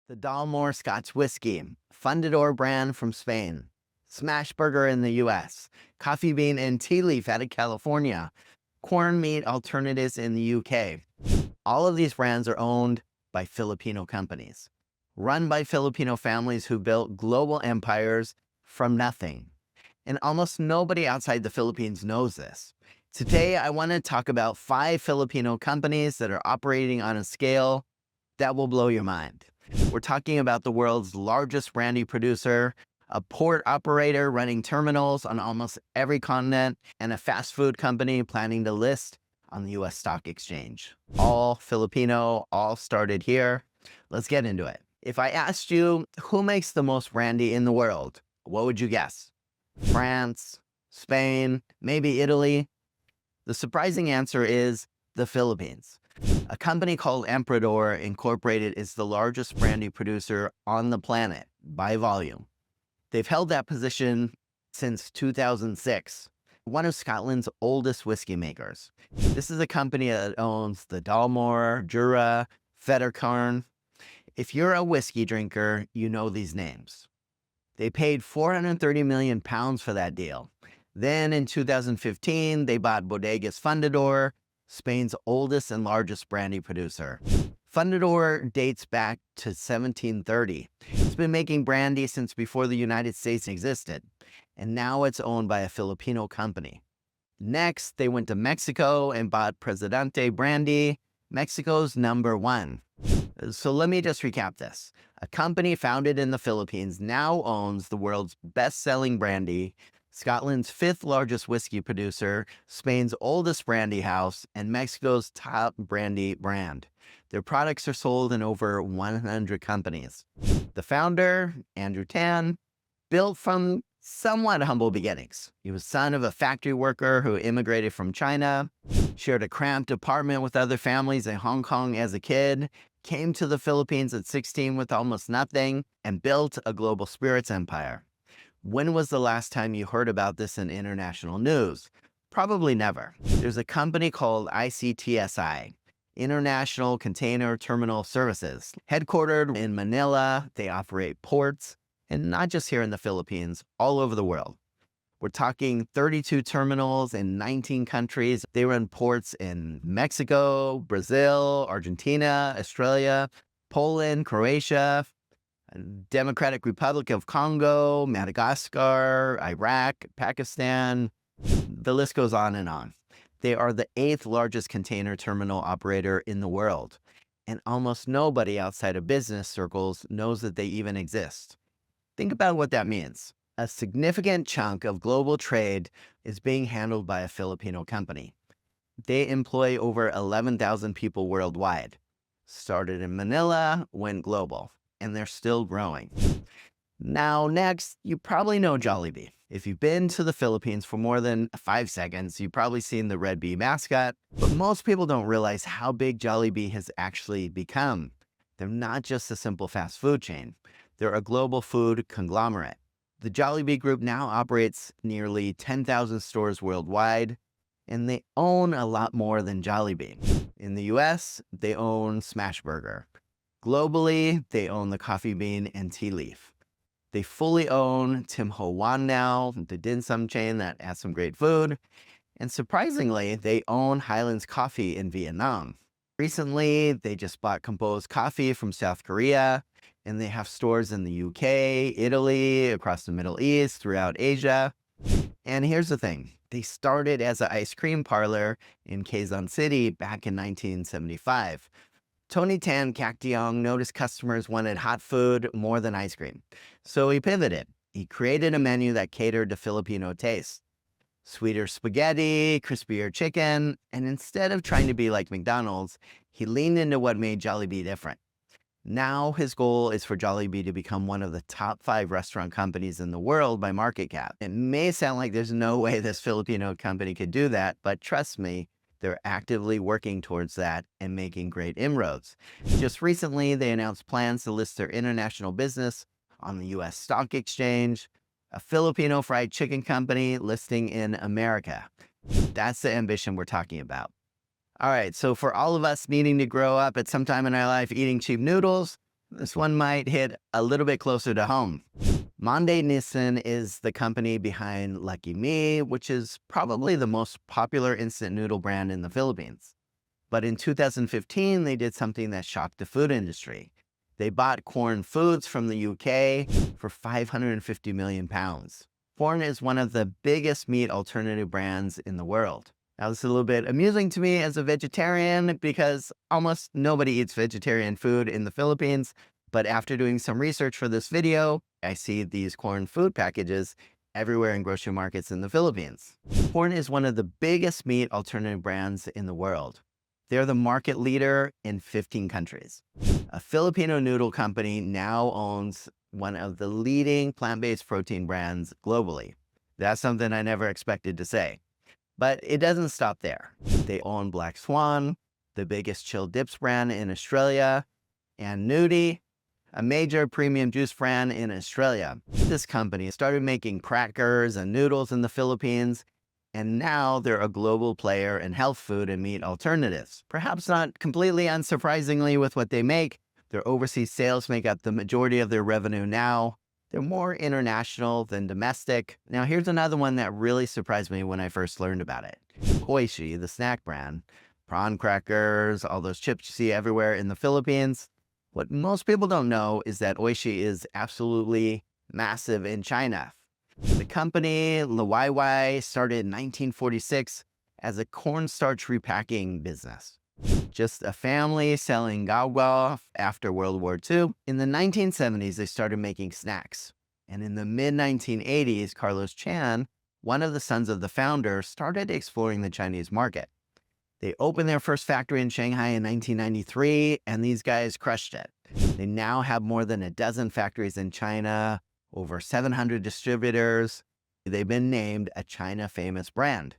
The Dalmore Scotch Whisky, Fundador brand from Spain, Smash Burger in the US, Coffee Bean and Tea Leaf out of California, Corn Meat Alternatives in the UK. All of these brands are owned by Filipino companies, run by Filipino families who built global empires from nothing. And almost nobody outside the Philippines knows this. Today, I want to talk about 5 Filipino companies that are operating on a scale that will blow your mind. We're talking about the world's largest brandy producer, a port operator running terminals on almost every continent, and a fast food company planning to list on the US stock exchange. All Filipino, all started here. Let's get into it. If I asked you who makes the most brandy in the world, what would you guess? France, Spain, maybe Italy? The surprising answer is the Philippines. A company called Emperador Incorporated is the largest brandy producer on the planet by volume. They've held that position since 2006, one of Scotland's oldest whiskey makers. This is a company that owns the Dalmore, Jura, Fettercairn. If you're a whiskey drinker, you know these names. They paid £430 million for that deal. Then in 2015, they bought Bodegas Fundador, Spain's oldest and largest brandy producer. Fundador dates back to 1730. It's been making brandy since before the United States existed, and now it's owned by a Filipino company. Next, they went to Mexico and bought Presidente Brandy, Mexico's #1. So let me just recap this. A company founded in the Philippines now owns the world's best-selling brandy, Scotland's 5th largest whiskey producer, Spain's oldest brandy house, and Mexico's top brandy brand. Their products are sold in over 100 companies. The founder, Andrew Tan, built from somewhat humble beginnings. He was son of a factory worker who immigrated from China, shared a cramped apartment with other families in Hong Kong as a kid, came to the Philippines at 16 with almost nothing, and built a global spirits empire. When was the last time you heard about this in international news? Probably never. There's a company called ICTSI, International Container Terminal Services. Headquartered in Manila, they operate ports, and not just here in the Philippines, all over the world. We're talking 32 terminals in 19 countries. They run ports in Mexico, Brazil, Argentina, Australia, Poland, Croatia, Democratic Republic of Congo, Madagascar, Iraq, Pakistan. The list goes on and on. They are the 8th largest container terminal operator in the world, and almost nobody outside of business circles knows that they even exist. Think about what that means. A significant chunk of global trade is being handled by a Filipino company. They employ over 11,000 people worldwide. Started in Manila, went global, and they're still growing. Now, next, you probably know Jollibee. If you've been to the Philippines for more than 5 seconds, you've probably seen the red bee mascot, but most people don't realize how big Jollibee has actually become. They're not just a simple fast food chain. They're a global food conglomerate. The Jollibee Group now operates nearly 10,000 stores worldwide, and they own a lot more than Jollibee. In the US, they own Smash Burger. Globally, they own the Coffee Bean and Tea Leaf. They fully own Tim Ho Wan now, the dim sum chain that has some great food. And surprisingly, they own Highlands Coffee in Vietnam. Recently, they just bought Composed Coffee from South Korea, and they have stores in the UK, Italy, across the Middle East, throughout Asia. And here's the thing. They started as an ice cream parlor in Quezon City back in 1975. Tony Tan Cactiong noticed customers wanted hot food more than ice cream. So he pivoted. He created a menu that catered to Filipino tastes. Sweeter spaghetti, crispier chicken, and instead of trying to be like McDonald's, he leaned into what made Jollibee different. Now his goal is for Jollibee to become one of the top 5 restaurant companies in the world by market cap. It may sound like there's no way this Filipino company could do that, but trust me, they're actively working towards that and making great inroads. Just recently, they announced plans to list their international business on the US stock exchange, a Filipino fried chicken company listing in America. That's the ambition we're talking about. All right, so for all of us needing to grow up at some time in our life eating cheap noodles, This one might hit a little bit closer to home. Monday Nissin is the company behind Lucky Me, which is probably the most popular instant noodle brand in the Philippines. But in 2015, they did something that shocked the food industry. They bought Corn Foods from the UK for 550 million pounds. Corn is one of the biggest meat alternative brands in the world. Now, this is a little bit amusing to me as a vegetarian because almost nobody eats vegetarian food in the Philippines. But after doing some research for this video, I see these corn food packages everywhere in grocery markets in the Philippines. Corn is one of the biggest meat alternative brands in the world. They're the market leader in 15 countries. A Filipino noodle company now owns one of the leading plant-based protein brands globally. That's something I never expected to say. But it doesn't stop there. They own Black Swan, the biggest chilled dips brand in Australia, and Nudie, a major premium juice brand in Australia. This company started making crackers and noodles in the Philippines, and now they're a global player in health food and meat alternatives. Perhaps not completely unsurprisingly with what they make, their overseas sales make up the majority of their revenue now. They're more international than domestic. Now, here's another one that really surprised me when I first learned about it. Whisky, the snack brand, prawn crackers, all those chips you see everywhere in the Philippines. What most people don't know is that Whisky is absolutely massive in China. The company, Whyte, started in 1946 as a cornstarch repacking business. Just a family selling gaogao after World War II. In the 1970s, they started making snacks. And in the mid-1980s, Carlos Chan, one of the sons of the founder, started exploring the Chinese market. They opened their first factory in Shanghai in 1993, and these guys crushed it. They now have more than a dozen factories in China, over 700 distributors. They've been named a China-famous brand.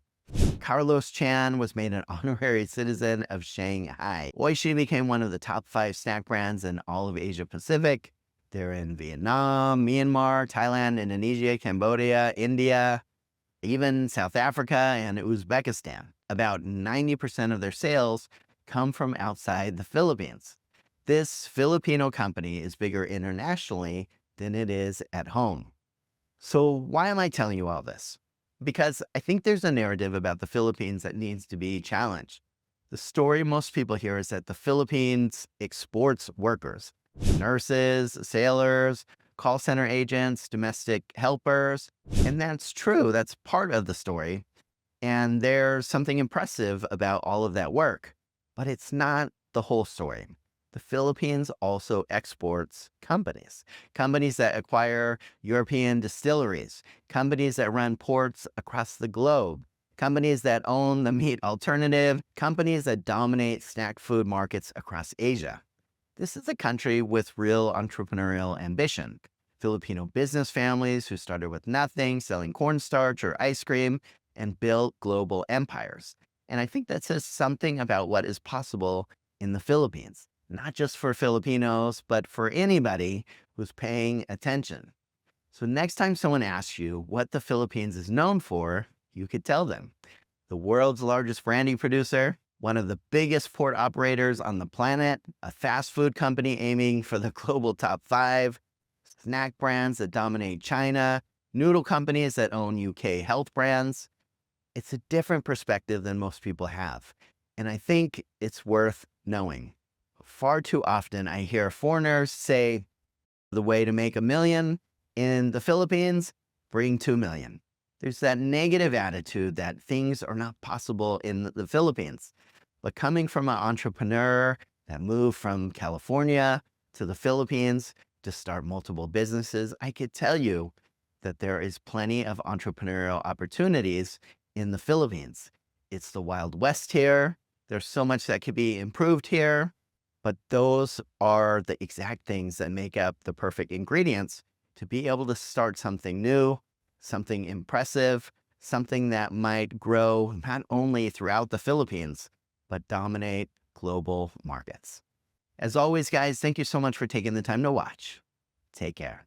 Carlos Chan was made an honorary citizen of Shanghai. Whyte became one of the top 5 snack brands in all of Asia Pacific. They're in Vietnam, Myanmar, Thailand, Indonesia, Cambodia, India, even South Africa and Uzbekistan. About 90% of their sales come from outside the Philippines. This Filipino company is bigger internationally than it is at home. So why am I telling you all this? Because I think there's a narrative about the Philippines that needs to be challenged. The story most people hear is that the Philippines exports workers, nurses, sailors, call center agents, domestic helpers. And that's true. That's part of the story. And there's something impressive about all of that work. But it's not the whole story. The Philippines also exports companies that acquire European distilleries, companies that run ports across the globe, companies that own the meat alternative, companies that dominate snack food markets across Asia. This is a country with real entrepreneurial ambition. Filipino business families who started with nothing, selling cornstarch or ice cream, and built global empires. And I think that says something about what is possible in the Philippines. Not just for Filipinos, but for anybody who's paying attention. So next time someone asks you what the Philippines is known for, you could tell them. The world's largest brandy producer, one of the biggest port operators on the planet, a fast food company aiming for the global top 5, snack brands that dominate China, noodle companies that own UK health brands. It's a different perspective than most people have. And I think it's worth knowing. Far too often, I hear foreigners say, the way to make $1 million in the Philippines, bring 2 million. There's that negative attitude that things are not possible in the Philippines. But coming from an entrepreneur that moved from California to the Philippines to start multiple businesses, I could tell you that there is plenty of entrepreneurial opportunities in the Philippines. It's the Wild West here. There's so much that could be improved here. But those are the exact things that make up the perfect ingredients to be able to start something new, something impressive, something that might grow not only throughout the Philippines, but dominate global markets. As always, guys, thank you so much for taking the time to watch. Take care.